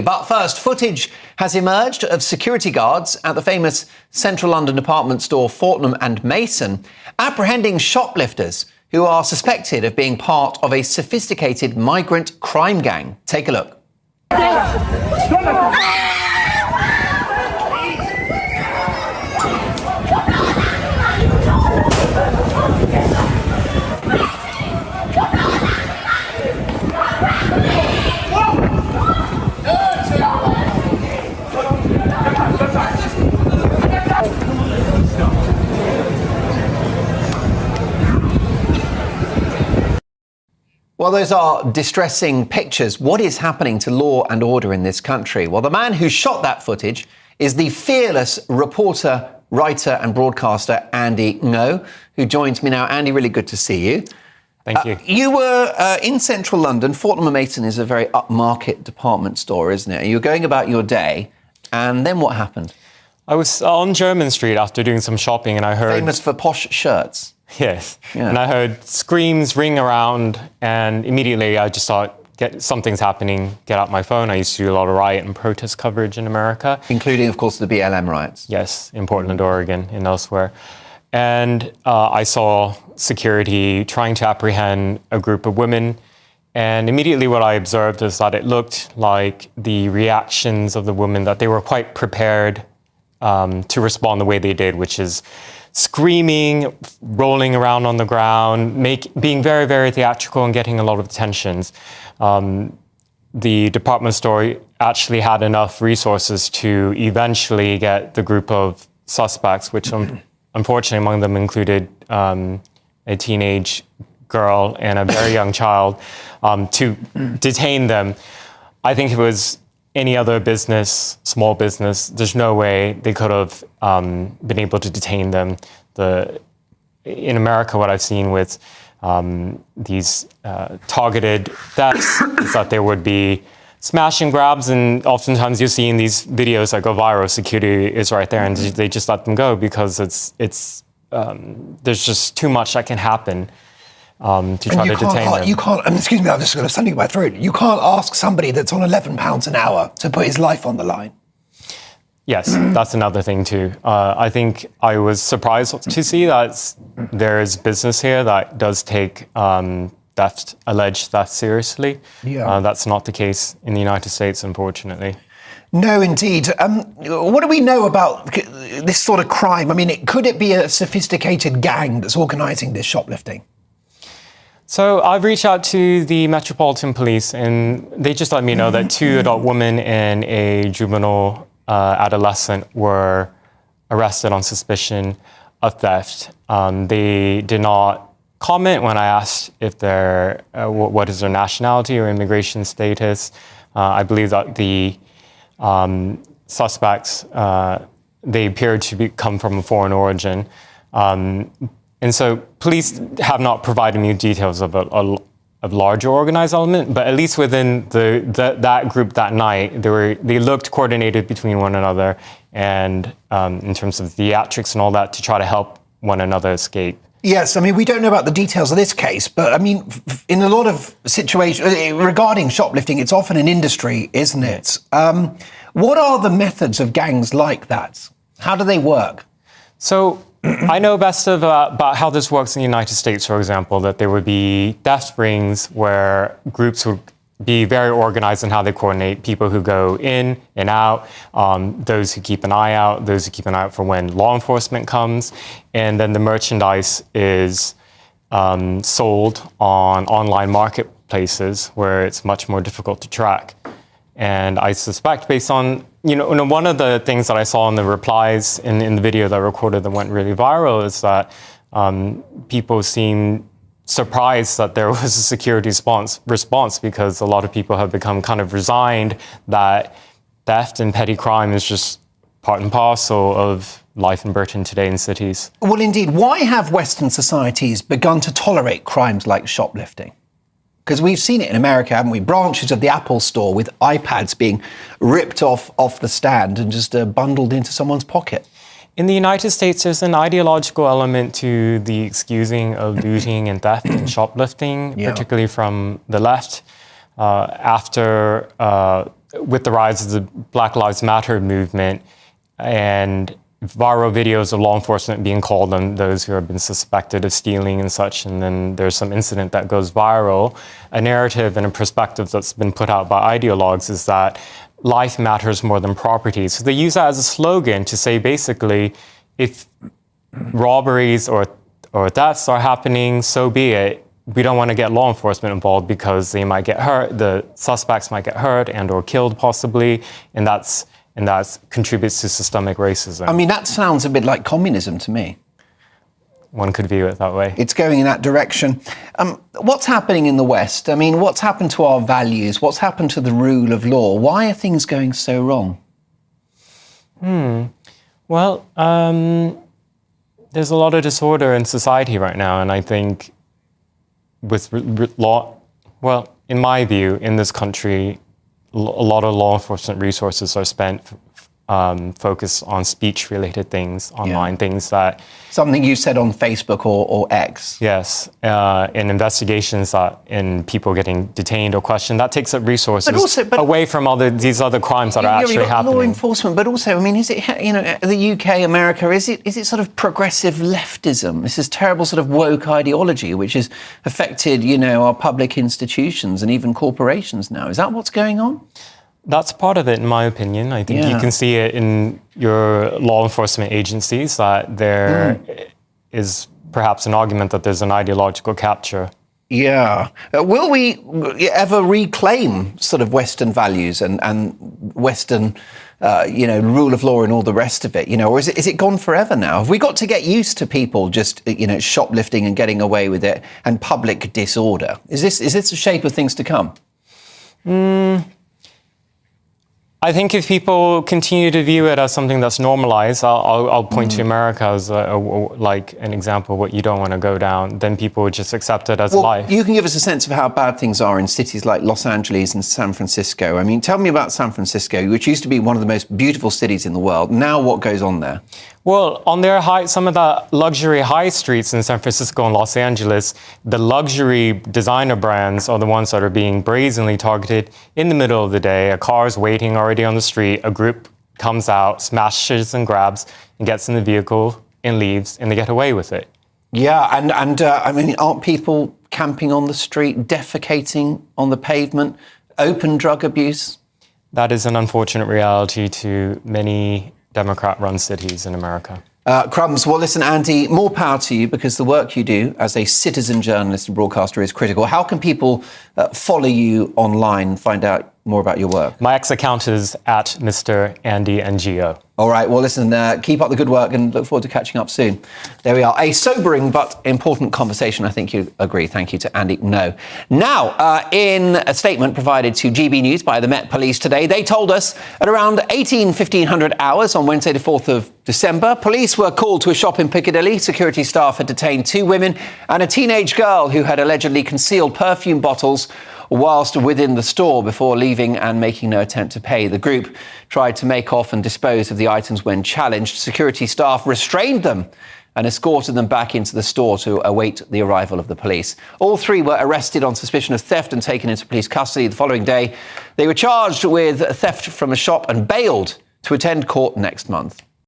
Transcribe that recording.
But first, footage has emerged of security guards at the famous central London department store Fortnum and Mason apprehending shoplifters who are suspected of being part of a sophisticated migrant crime gang. Take a look. Well, those are distressing pictures. What is happening to law and order in this country? Well, the man who shot that footage is the fearless reporter, writer and broadcaster Andy Ngo, who joins me now. Andy, really good to see you. Thank you. You were in central London. Fortnum and Mason is a very upmarket department store, isn't it? You were going about your day, and then what happened? I was on Jermyn Street after doing some shopping, and I heard... Famous for posh shirts. Yes. Yeah. And I heard screams ring around, and immediately I just thought, something's happening, get out my phone. I used to do a lot of riot and protest coverage in America. Including, of course, the BLM riots. Yes, in Portland, Oregon, and elsewhere. And I saw security trying to apprehend a group of women. And immediately what I observed is that it looked like the reactions of the women, that they were quite prepared to respond the way they did, which is screaming, rolling around on the ground, being very, very theatrical and getting a lot of attentions. The department store actually had enough resources to eventually get the group of suspects, which unfortunately among them included a teenage girl and a very young child, to detain them. I think it was any other business, small business, there's no way they could have been able to detain them. In America, what I've seen with these targeted thefts is that there would be smash and grabs, and oftentimes you see in these videos that go viral, security is right there and they just let them go because there's just too much that can happen. To try to detain them. You can't, excuse me, I've just got something in my throat. You can't ask somebody that's on £11 an hour to put his life on the line. Yes, that's another thing too. I think I was surprised to see that there is business here that does take alleged theft seriously. Yeah. That's not the case in the United States, unfortunately. No, indeed. What do we know about this sort of crime? I mean, could it be a sophisticated gang that's organising this shoplifting? So I've reached out to the Metropolitan Police, and they just let me know that 2 adult women and a juvenile adolescent were arrested on suspicion of theft. They did not comment when I asked if what is their nationality or immigration status. I believe that the suspects, they appeared to come from a foreign origin. And so police have not provided me details of a larger organized element, but at least within that group that night, they looked coordinated between one another, and in terms of theatrics and all that, to try to help one another escape. Yes, I mean, we don't know about the details of this case, but I mean, in a lot of situations regarding shoplifting, it's often an industry, isn't it? What are the methods of gangs like that? How do they work? So I know best about how this works in the United States, for example, that there would be theft rings where groups would be very organized in how they coordinate people who go in and out, those who keep an eye out, those who keep an eye out for when law enforcement comes, and then the merchandise is sold on online marketplaces where it's much more difficult to track. And I suspect, based on, one of the things that I saw in the replies in the video that I recorded that went really viral is that people seemed surprised that there was a security response because a lot of people have become kind of resigned that theft and petty crime is just part and parcel of life in Britain today in cities. Well, indeed. Why have Western societies begun to tolerate crimes like shoplifting? Because we've seen it in America, haven't we? Branches of the Apple store with iPads being ripped off the stand and just bundled into someone's pocket. In the United States, there's an ideological element to the excusing of looting and theft and shoplifting, particularly from the left. After with the rise of the Black Lives Matter movement and viral videos of law enforcement being called on those who have been suspected of stealing and such, and then there's some incident that goes viral, a narrative and a perspective that's been put out by ideologues is that life matters more than property. So they use that as a slogan to say, basically, if robberies or thefts are happening, so be it. We don't want to get law enforcement involved because they might get hurt, the suspects might get hurt and or killed possibly, and that contributes to systemic racism. I mean, that sounds a bit like communism to me. One could view it that way. It's going in that direction. What's happening in the West? I mean, what's happened to our values? What's happened to the rule of law? Why are things going so wrong? Well, there's a lot of disorder in society right now, and I think with law, well, in my view, in this country, a lot of law enforcement resources are spent focused on speech-related things, online things that... Something you said on Facebook or X. Yes, in investigations in people getting detained or questioned, that takes up resources away from all these other crimes that are actually happening. Law enforcement, but also, I mean, is it, the UK, America, is it sort of progressive leftism? This is terrible sort of woke ideology, which has affected, our public institutions and even corporations now. Is that what's going on? That's part of it, in my opinion. I think you can see it in your law enforcement agencies that there is perhaps an argument that there's an ideological capture. Yeah. Will we ever reclaim sort of Western values and Western, rule of law and all the rest of it? Or is it gone forever now? Have we got to get used to people just, shoplifting and getting away with it and public disorder? Is this the shape of things to come? I think if people continue to view it as something that's normalized, I'll point to America as like an example of what you don't want to go down, then people would just accept it as life. You can give us a sense of how bad things are in cities like Los Angeles and San Francisco. I mean, tell me about San Francisco, which used to be one of the most beautiful cities in the world. Now what goes on there? Well, on some of the luxury high streets in San Francisco and Los Angeles, the luxury designer brands are the ones that are being brazenly targeted in the middle of the day. A car's waiting already on the street. A group comes out, smashes and grabs, and gets in the vehicle and leaves, and they get away with it. Yeah, and I mean, aren't people camping on the street, defecating on the pavement, open drug abuse? That is an unfortunate reality to many Democrat-run cities in America. Crumbs. Well, listen, Andy, more power to you because the work you do as a citizen journalist and broadcaster is critical. How can people follow you online and find out more about your work? My X account is at Mr. Andy NGO. All right. Well, listen, keep up the good work and look forward to catching up soon. There we are. A sobering but important conversation. I think you agree. Thank you to Andy. No. Now, in a statement provided to GB News by the Met Police today, they told us at around 1500 hours on Wednesday, the 4th of December, police were called to a shop in Piccadilly. Security staff had detained 2 women and a teenage girl who had allegedly concealed perfume bottles whilst within the store before leaving and making no attempt to pay. The group tried to make off and dispose of the items when challenged. Security staff restrained them and escorted them back into the store to await the arrival of the police. All 3 were arrested on suspicion of theft and taken into police custody. The following day, they were charged with theft from a shop and bailed to attend court next month.